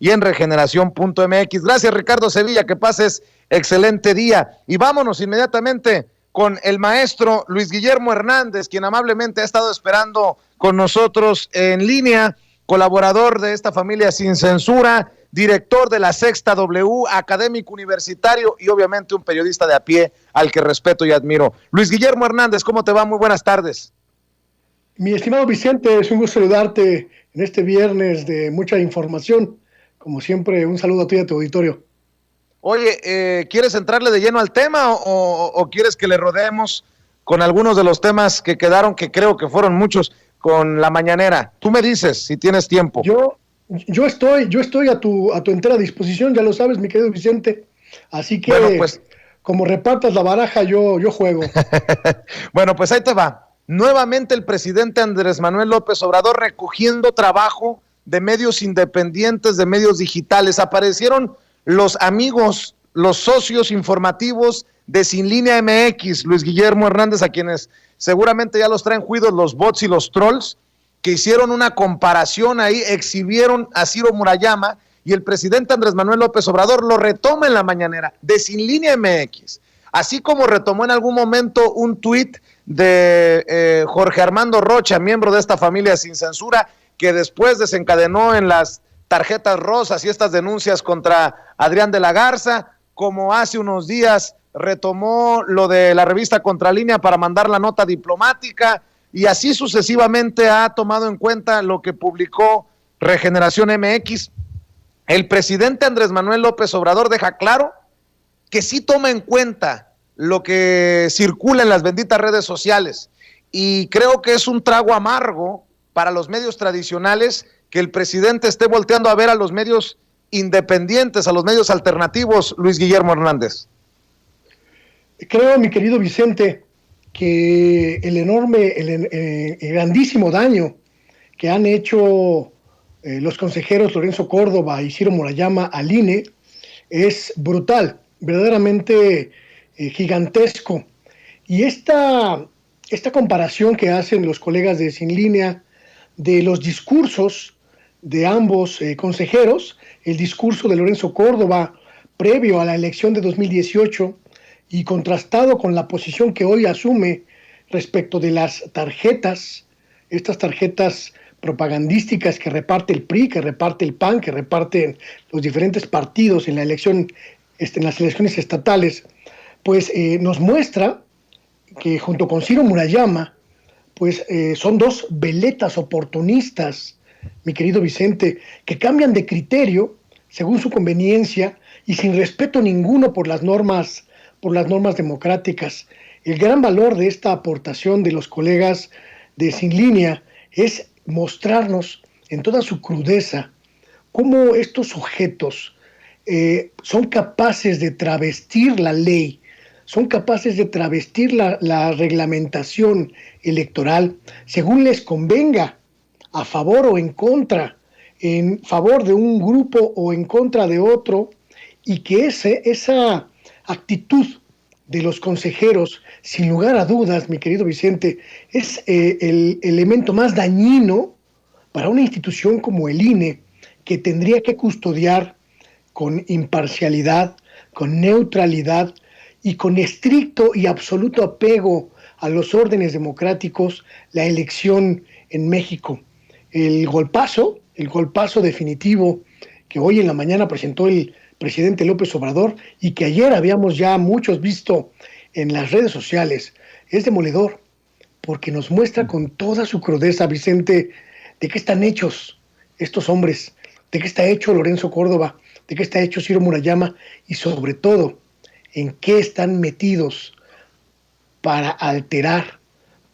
y en regeneración.mx. Gracias, Ricardo Sevilla, que pases excelente día. Y vámonos inmediatamente con el maestro Luis Guillermo Hernández, quien amablemente ha estado esperando con nosotros en línea, colaborador de esta familia Sin Censura, director de La Sexta W, académico universitario y obviamente un periodista de a pie al que respeto y admiro. Luis Guillermo Hernández, ¿cómo te va? Muy buenas tardes. Mi estimado Vicente, es un gusto saludarte en este viernes de mucha información. Como siempre, un saludo a ti y a tu auditorio. Oye, ¿quieres entrarle de lleno al tema o quieres que le rodeemos con algunos de los temas que quedaron, que creo que fueron muchos, con la mañanera? Tú me dices si tienes tiempo. Yo estoy a tu entera disposición, ya lo sabes, mi querido Vicente. Así que, bueno, pues, como repartas la baraja, yo juego. Bueno, pues ahí te va. Nuevamente el presidente Andrés Manuel López Obrador recogiendo trabajo de medios independientes, de medios digitales. Aparecieron los amigos, los socios informativos de Sin Línea MX, Luis Guillermo Hernández, a quienes seguramente ya los traen juidos los bots y los trolls, que hicieron una comparación ahí, exhibieron a Ciro Murayama, y el presidente Andrés Manuel López Obrador lo retoma en la mañanera de Sin Línea MX, así como retomó en algún momento un tuit de Jorge Armando Rocha, miembro de esta familia Sin Censura, que después desencadenó en las tarjetas rosas y estas denuncias contra Adrián de la Garza, como hace unos días retomó lo de la revista Contralínea para mandar la nota diplomática, y así sucesivamente ha tomado en cuenta lo que publicó Regeneración MX. El presidente Andrés Manuel López Obrador deja claro que sí toma en cuenta lo que circula en las benditas redes sociales, y creo que es un trago amargo para los medios tradicionales que el presidente esté volteando a ver a los medios independientes, a los medios alternativos, Luis Guillermo Hernández. Creo, mi querido Vicente, que el grandísimo daño que han hecho los consejeros Lorenzo Córdoba y Ciro Murayama al INE es brutal, verdaderamente gigantesco. Y esta comparación que hacen los colegas de Sin Línea de los discursos de ambos consejeros, el discurso de Lorenzo Córdoba previo a la elección de 2018 y contrastado con la posición que hoy asume respecto de las tarjetas, estas tarjetas propagandísticas que reparte el PRI, que reparte el PAN, que reparten los diferentes partidos en la elección, en las elecciones estatales, pues nos muestra que junto con Ciro Murayama, pues son dos veletas oportunistas, mi querido Vicente, que cambian de criterio según su conveniencia y sin respeto ninguno por las normas democráticas. El gran valor de esta aportación de los colegas de Sin Línea es mostrarnos en toda su crudeza cómo estos sujetos son capaces de travestir la ley, son capaces de travestir la reglamentación electoral según les convenga, a favor o en contra, en favor de un grupo o en contra de otro, y que esa actitud de los consejeros, sin lugar a dudas, mi querido Vicente, es el elemento más dañino para una institución como el INE, que tendría que custodiar con imparcialidad, con neutralidad y con estricto y absoluto apego a los órdenes democráticos la elección en México. El golpazo definitivo que hoy en la mañana presentó el presidente López Obrador y que ayer habíamos ya muchos visto en las redes sociales, es demoledor, porque nos muestra con toda su crudeza, Vicente, de qué están hechos estos hombres, de qué está hecho Lorenzo Córdoba, de qué está hecho Ciro Murayama y sobre todo, en qué están metidos para alterar,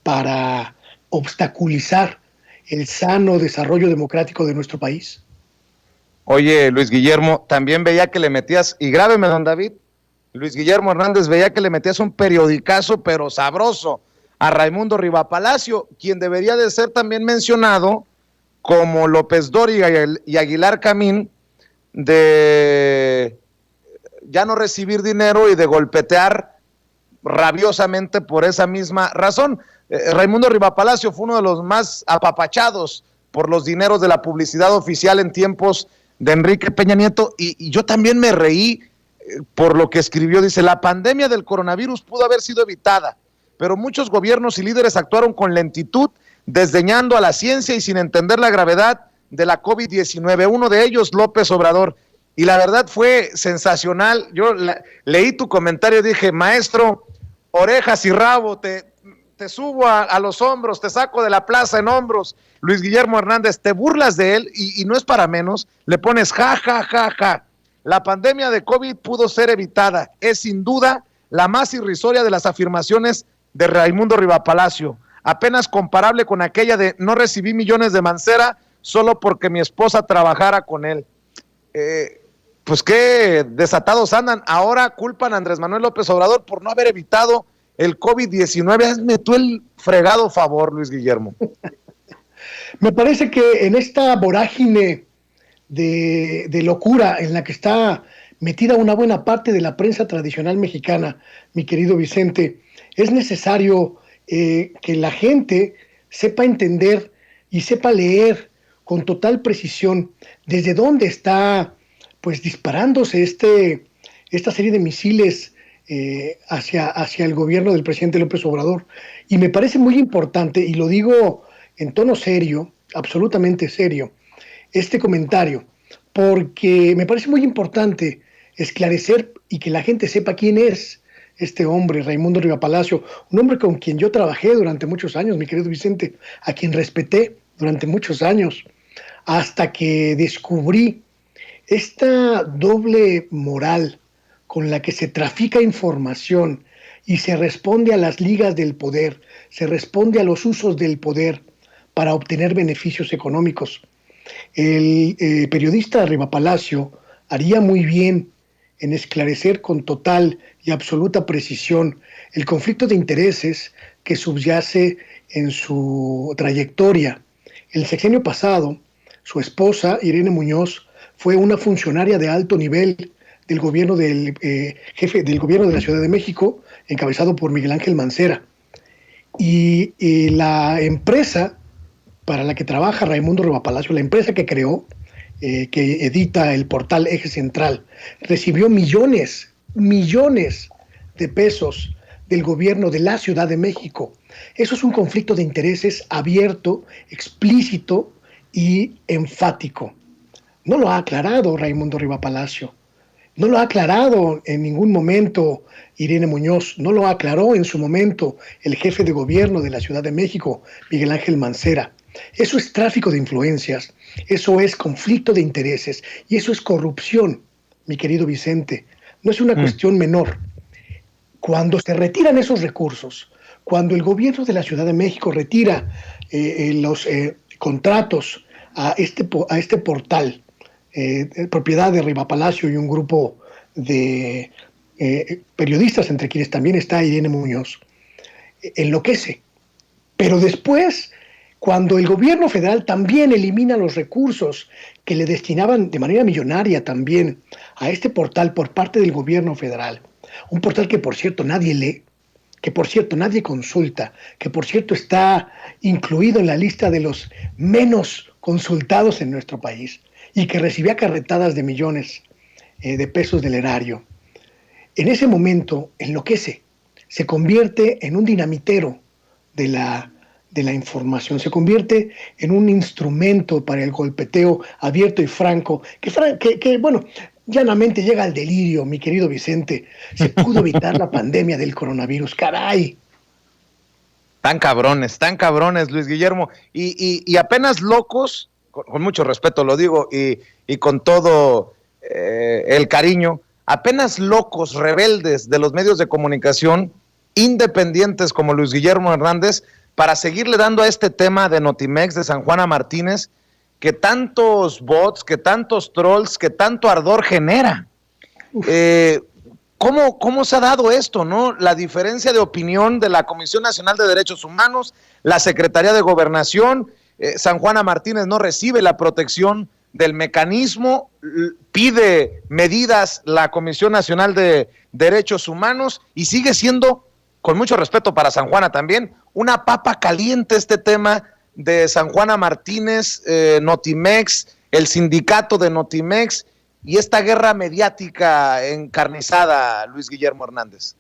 para obstaculizar el sano desarrollo democrático de nuestro país. Oye, Luis Guillermo, también veía que le metías, y grábeme, don David, Luis Guillermo Hernández, veía que le metías un periodicazo, pero sabroso, a Raimundo Rivapalacio, quien debería de ser también mencionado como López Dóriga y Aguilar Camín, de ya no recibir dinero y de golpetear rabiosamente por esa misma razón. Raimundo Rivapalacio fue uno de los más apapachados por los dineros de la publicidad oficial en tiempos de Enrique Peña Nieto, y yo también me reí por lo que escribió. Dice: la pandemia del coronavirus pudo haber sido evitada, pero muchos gobiernos y líderes actuaron con lentitud, desdeñando a la ciencia y sin entender la gravedad de la COVID-19. Uno de ellos, López Obrador. Y la verdad fue sensacional. Yo leí tu comentario y dije: maestro, orejas y rabo, te subo a los hombros, te saco de la plaza en hombros. Luis Guillermo Hernández, te burlas de él y no es para menos, le pones ja, ja, ja, ja. La pandemia de COVID pudo ser evitada. Es sin duda la más irrisoria de las afirmaciones de Raimundo Rivapalacio, apenas comparable con aquella de: no recibí millones de Mancera solo porque mi esposa trabajara con él. Pues qué desatados andan. Ahora culpan a Andrés Manuel López Obrador por no haber evitado el COVID-19. Hazme tú el fregado favor, Luis Guillermo. Me parece que en esta vorágine de locura en la que está metida una buena parte de la prensa tradicional mexicana, mi querido Vicente, es necesario que la gente sepa entender y sepa leer con total precisión desde dónde está pues disparándose esta serie de misiles hacia el gobierno del presidente López Obrador. Y me parece muy importante, y lo digo en tono serio, absolutamente serio, este comentario, porque me parece muy importante esclarecer y que la gente sepa quién es este hombre, Raimundo Rivapalacio, un hombre con quien yo trabajé durante muchos años, mi querido Vicente, a quien respeté durante muchos años, hasta que descubrí esta doble moral con la que se trafica información y se responde a las ligas del poder, se responde a los usos del poder para obtener beneficios económicos. El periodista Rivapalacio haría muy bien en esclarecer con total y absoluta precisión el conflicto de intereses que subyace en su trayectoria. El sexenio pasado, su esposa, Irene Muñoz, fue una funcionaria de alto nivel del gobierno del jefe del gobierno de la Ciudad de México, encabezado por Miguel Ángel Mancera. Y la empresa para la que trabaja Raimundo Rivapalacio, la empresa que creó, que edita el portal Eje Central, recibió millones de pesos del gobierno de la Ciudad de México. Eso es un conflicto de intereses abierto, explícito y enfático. No lo ha aclarado Raimundo Rivapalacio, no lo ha aclarado en ningún momento Irene Muñoz, no lo aclaró en su momento el jefe de gobierno de la Ciudad de México, Miguel Ángel Mancera. Eso es tráfico de influencias, eso es conflicto de intereses y eso es corrupción, mi querido Vicente. No es una cuestión menor. Cuando se retiran esos recursos, cuando el gobierno de la Ciudad de México retira los contratos a este portal, propiedad de Rivapalacio y un grupo de periodistas, entre quienes también está Irene Muñoz, enloquece. Pero después, cuando el gobierno federal también elimina los recursos que le destinaban de manera millonaria también a este portal por parte del gobierno federal, un portal que por cierto nadie lee, que por cierto nadie consulta, que por cierto está incluido en la lista de los menos consultados en nuestro país y que recibía carretadas de millones de pesos del erario. En ese momento enloquece, se convierte en un dinamitero de la información, se convierte en un instrumento para el golpeteo abierto y franco, que bueno, llanamente llega al delirio, mi querido Vicente. Se pudo evitar la pandemia del coronavirus, caray. Tan cabrones, Luis Guillermo, y apenas locos, con mucho respeto lo digo, y con todo el cariño, apenas locos, rebeldes de los medios de comunicación, independientes como Luis Guillermo Hernández, para seguirle dando a este tema de Notimex, de San Juana Martínez, que tantos bots, que tantos trolls, que tanto ardor genera. ¿Cómo se ha dado esto, no? La diferencia de opinión de la Comisión Nacional de Derechos Humanos, la Secretaría de Gobernación, San Juana Martínez no recibe la protección del mecanismo, pide medidas la Comisión Nacional de Derechos Humanos y sigue siendo, con mucho respeto para San Juana también, una papa caliente este tema de San Juana Martínez, Notimex, el sindicato de Notimex y esta guerra mediática encarnizada, Luis Guillermo Hernández?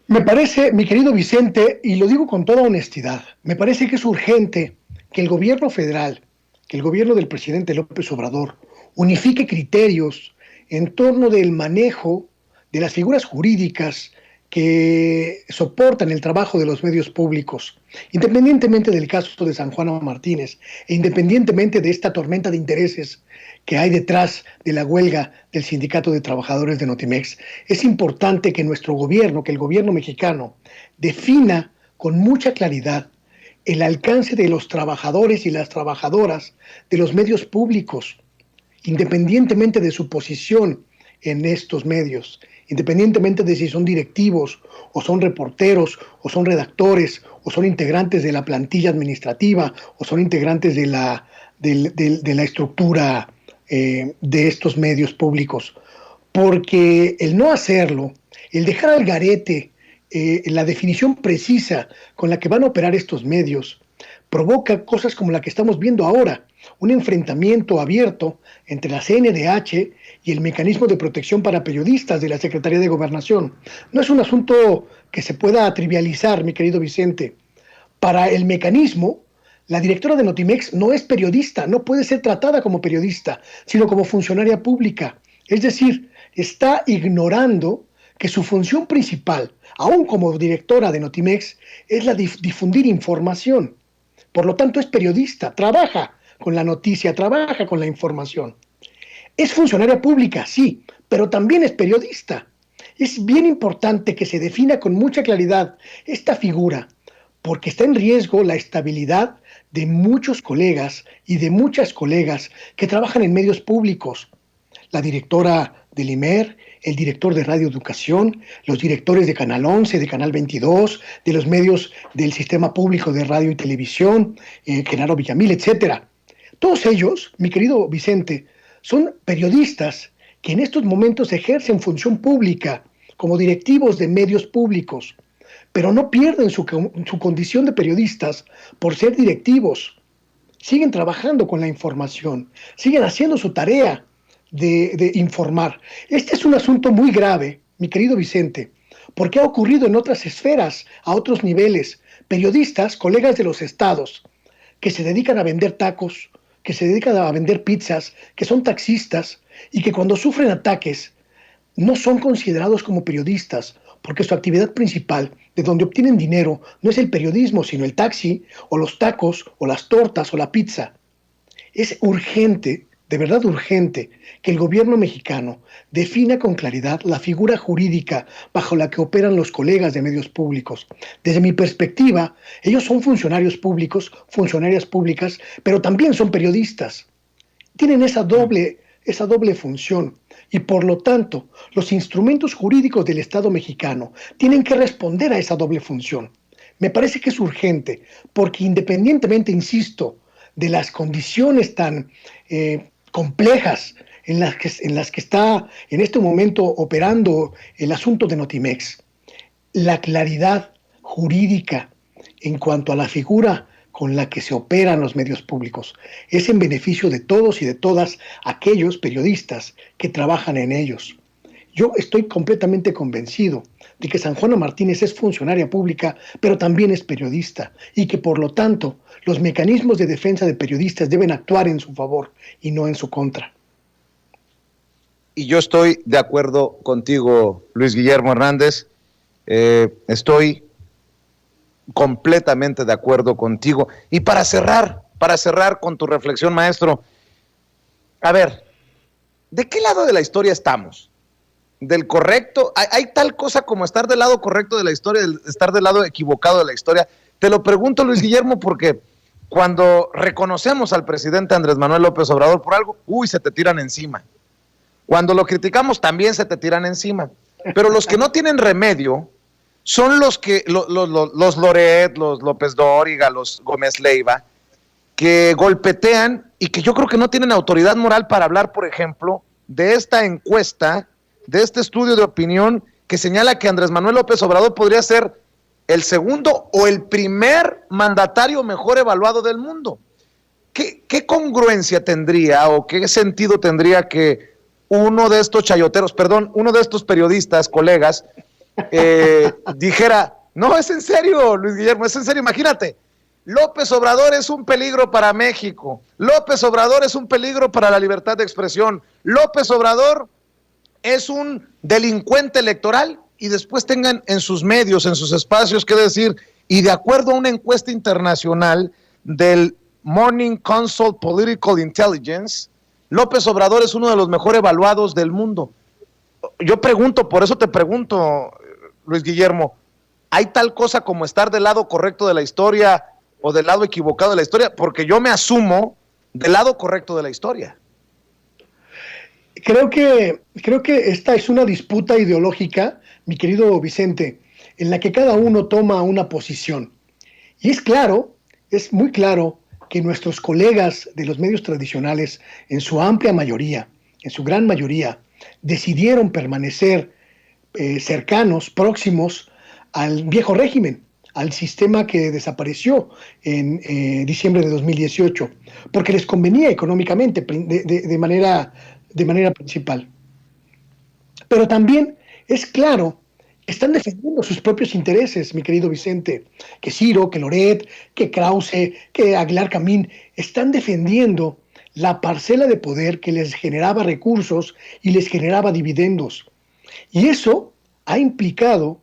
Me parece, mi querido Vicente, y lo digo con toda honestidad, me parece que es urgente que el gobierno federal, que el gobierno del presidente López Obrador, unifique criterios en torno del manejo de las figuras jurídicas que soportan el trabajo de los medios públicos, independientemente del caso de San Juan Martínez e independientemente de esta tormenta de intereses que hay detrás de la huelga del Sindicato de Trabajadores de Notimex. Es importante que nuestro gobierno, que el gobierno mexicano, defina con mucha claridad el alcance de los trabajadores y las trabajadoras de los medios públicos, independientemente de su posición en estos medios, independientemente de si son directivos o son reporteros o son redactores o son integrantes de la plantilla administrativa o son integrantes de la estructura de estos medios públicos. Porque el no hacerlo, el dejar al garete la definición precisa con la que van a operar estos medios, provoca cosas como la que estamos viendo ahora, un enfrentamiento abierto entre la CNDH y el Mecanismo de Protección para Periodistas de la Secretaría de Gobernación. No es un asunto que se pueda trivializar, mi querido Vicente. Para el mecanismo, la directora de Notimex no es periodista, no puede ser tratada como periodista, sino como funcionaria pública. Es decir, está ignorando que su función principal, aún como directora de Notimex, es la de difundir información. Por lo tanto, es periodista, trabaja con la noticia, trabaja con la información. Es funcionaria pública, sí, pero también es periodista. Es bien importante que se defina con mucha claridad esta figura, porque está en riesgo la estabilidad de muchos colegas y de muchas colegas que trabajan en medios públicos. La directora del IMER, el director de Radio Educación, los directores de Canal 11, de Canal 22, de los medios del Sistema Público de Radio y Televisión, Genaro Villamil, etcétera. Todos ellos, mi querido Vicente, son periodistas que en estos momentos ejercen función pública como directivos de medios públicos, pero no pierden su condición de periodistas por ser directivos. Siguen trabajando con la información, siguen haciendo su tarea de informar. Este es un asunto muy grave, mi querido Vicente, porque ha ocurrido en otras esferas, a otros niveles. Periodistas, colegas de los estados, que se dedican a vender tacos, que se dedican a vender pizzas, que son taxistas y que cuando sufren ataques no son considerados como periodistas, porque su actividad principal, de donde obtienen dinero, no es el periodismo, sino el taxi, o los tacos, o las tortas, o la pizza. Es urgente, de verdad urgente, que el gobierno mexicano defina con claridad la figura jurídica bajo la que operan los colegas de medios públicos. Desde mi perspectiva, ellos son funcionarios públicos, funcionarias públicas, pero también son periodistas. Tienen esa doble función. Y por lo tanto, los instrumentos jurídicos del Estado mexicano tienen que responder a esa doble función. Me parece que es urgente, porque independientemente, insisto, de las condiciones tan complejas en las que está en este momento operando el asunto de Notimex, la claridad jurídica en cuanto a la figura con la que se operan los medios públicos es en beneficio de todos y de todas aquellos periodistas que trabajan en ellos. Yo estoy completamente convencido de que San Juan Martínez es funcionaria pública, pero también es periodista, y que por lo tanto los mecanismos de defensa de periodistas deben actuar en su favor y no en su contra. Y yo estoy de acuerdo contigo, Luis Guillermo Hernández. Estoy completamente de acuerdo contigo. Y para cerrar con tu reflexión, maestro, a ver, ¿de qué lado de la historia estamos? ¿Del correcto? ¿Hay tal cosa como estar del lado correcto de la historia, estar del lado equivocado de la historia? Te lo pregunto, Luis Guillermo, porque cuando reconocemos al presidente Andrés Manuel López Obrador por algo, se te tiran encima. Cuando lo criticamos, también se te tiran encima. Pero los que no tienen remedio son los Loret, los López Dóriga, los Gómez Leiva, que golpetean y que yo creo que no tienen autoridad moral para hablar, por ejemplo, de esta encuesta, de este estudio de opinión que señala que Andrés Manuel López Obrador podría ser el segundo o el primer mandatario mejor evaluado del mundo. ¿qué congruencia tendría o qué sentido tendría que uno de estos chayoteros, perdón, uno de estos periodistas, colegas, dijera, no, es en serio, Luis Guillermo, es en serio, imagínate, López Obrador es un peligro para México, López Obrador es un peligro para la libertad de expresión, López Obrador es un delincuente electoral, y después tengan en sus medios, en sus espacios, que decir, y de acuerdo a una encuesta internacional del Morning Consult Political Intelligence, López Obrador es uno de los mejor evaluados del mundo. Yo pregunto, por eso te pregunto, Luis Guillermo, ¿hay tal cosa como estar del lado correcto de la historia o del lado equivocado de la historia? Porque yo me asumo del lado correcto de la historia. Creo que esta es una disputa ideológica, mi querido Vicente, en la que cada uno toma una posición. Y es muy claro que nuestros colegas de los medios tradicionales, en su amplia mayoría, en su gran mayoría, decidieron permanecer cercanos, próximos al viejo régimen, al sistema que desapareció en diciembre de 2018, porque les convenía económicamente de manera principal. Pero también es claro que están defendiendo sus propios intereses, mi querido Vicente, que Ciro, que Loret, que Krause, que Aguilar Camín, están defendiendo la parcela de poder que les generaba recursos y les generaba dividendos. Y eso ha implicado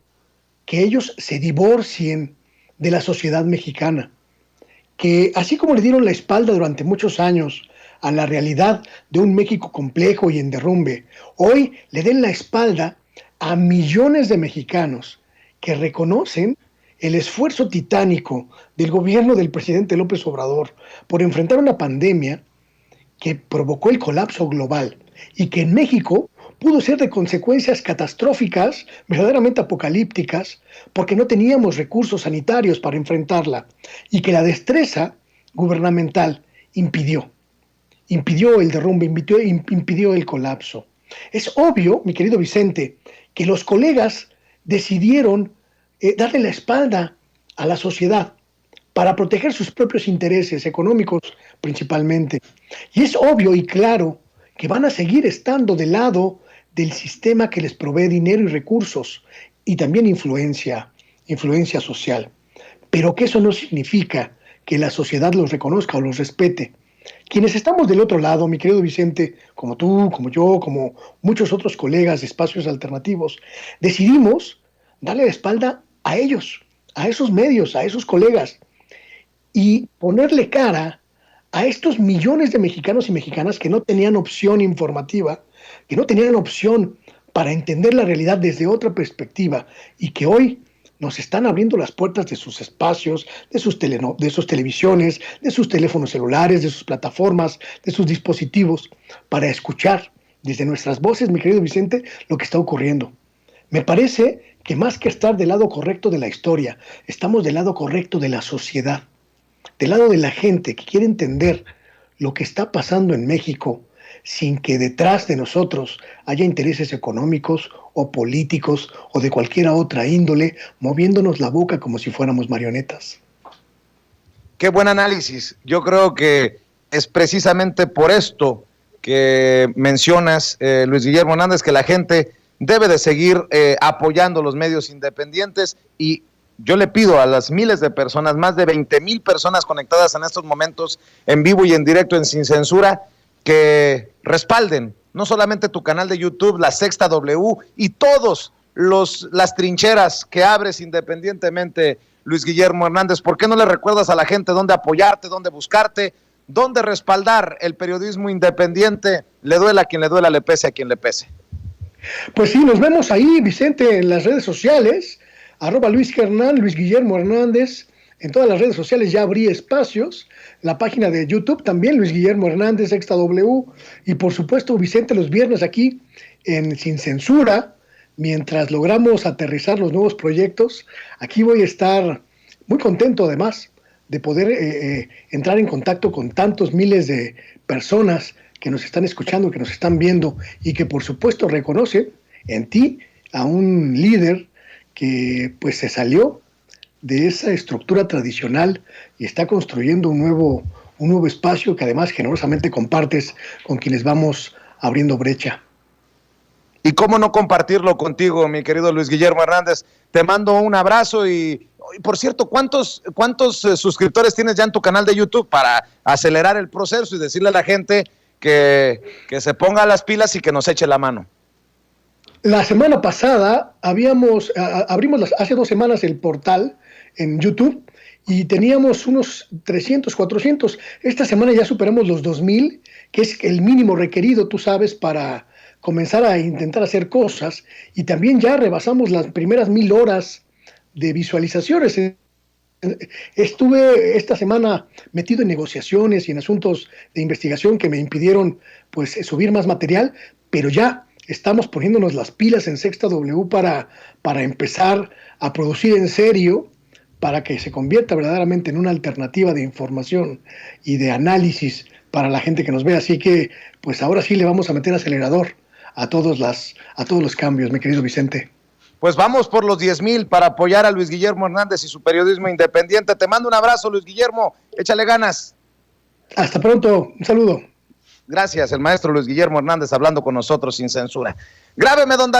que ellos se divorcien de la sociedad mexicana, que así como le dieron la espalda durante muchos años a la realidad de un México complejo y en derrumbe, hoy le den la espalda a millones de mexicanos que reconocen el esfuerzo titánico del gobierno del presidente López Obrador por enfrentar una pandemia que provocó el colapso global y que en México pudo ser de consecuencias catastróficas, verdaderamente apocalípticas, porque no teníamos recursos sanitarios para enfrentarla y que la destreza gubernamental impidió el derrumbe, impidió el colapso. Es obvio, mi querido Vicente, que los colegas decidieron darle la espalda a la sociedad para proteger sus propios intereses económicos principalmente. Y es obvio y claro que van a seguir estando del lado del sistema que les provee dinero y recursos y también influencia social. Pero que eso no significa que la sociedad los reconozca o los respete. Quienes estamos del otro lado, mi querido Vicente, como tú, como yo, como muchos otros colegas de espacios alternativos, decidimos darle la espalda a ellos, a esos medios, a esos colegas, y ponerle cara a estos millones de mexicanos y mexicanas que no tenían opción informativa, que no tenían opción para entender la realidad desde otra perspectiva y que hoy nos están abriendo las puertas de sus espacios, de sus televisiones, de sus teléfonos celulares, de sus plataformas, de sus dispositivos, para escuchar desde nuestras voces, mi querido Vicente, lo que está ocurriendo. Me parece que más que estar del lado correcto de la historia, estamos del lado correcto de la sociedad, del lado de la gente que quiere entender lo que está pasando en México sin que detrás de nosotros haya intereses económicos o políticos o de cualquier otra índole moviéndonos la boca como si fuéramos marionetas. Qué buen análisis. Yo creo que es precisamente por esto que mencionas, Luis Guillermo Hernández, que la gente debe de seguir apoyando los medios independientes, y yo le pido a las miles de personas, más de 20,000 personas conectadas en estos momentos en vivo y en directo en Sin Censura, que respalden no solamente tu canal de YouTube, La Sexta W, y todos las trincheras que abres independientemente, Luis Guillermo Hernández. ¿Por qué no le recuerdas a la gente dónde apoyarte, dónde buscarte, dónde respaldar el periodismo independiente? Le duela a quien le duela, le pese a quien le pese. Pues sí, nos vemos ahí, Vicente, en las redes sociales, @Luis Guillermo Hernández. En todas las redes sociales ya abrí espacios, la página de YouTube también, Luis Guillermo Hernández, Sexta W, y por supuesto Vicente los viernes aquí en Sin Censura, mientras logramos aterrizar los nuevos proyectos. Aquí voy a estar muy contento además de poder entrar en contacto con tantos miles de personas que nos están escuchando, que nos están viendo y que por supuesto reconocen en ti a un líder que pues se salió de esa estructura tradicional y está construyendo un un nuevo espacio que además generosamente compartes con quienes vamos abriendo brecha. Y cómo no compartirlo contigo, mi querido Luis Guillermo Hernández. Te mando un abrazo y por cierto, ¿cuántos suscriptores tienes ya en tu canal de YouTube para acelerar el proceso y decirle a la gente que se ponga las pilas y que nos eche la mano? La semana pasada abrimos hace 2 semanas el portal en YouTube y teníamos unos 300, 400. Esta semana ya superamos los 2,000, que es el mínimo requerido, tú sabes, para comenzar a intentar hacer cosas, y también ya rebasamos las primeras 1,000 horas de visualizaciones. Estuve esta semana metido en negociaciones y en asuntos de investigación que me impidieron pues subir más material, pero ya estamos poniéndonos las pilas en Sexta W para empezar a producir en serio, para que se convierta verdaderamente en una alternativa de información y de análisis para la gente que nos ve. Así que pues ahora sí le vamos a meter acelerador a todos los cambios, mi querido Vicente. Pues vamos por los 10,000 para apoyar a Luis Guillermo Hernández y su periodismo independiente. Te mando un abrazo, Luis Guillermo. Échale ganas. Hasta pronto. Un saludo. Gracias, el maestro Luis Guillermo Hernández hablando con nosotros sin censura. Grábeme, don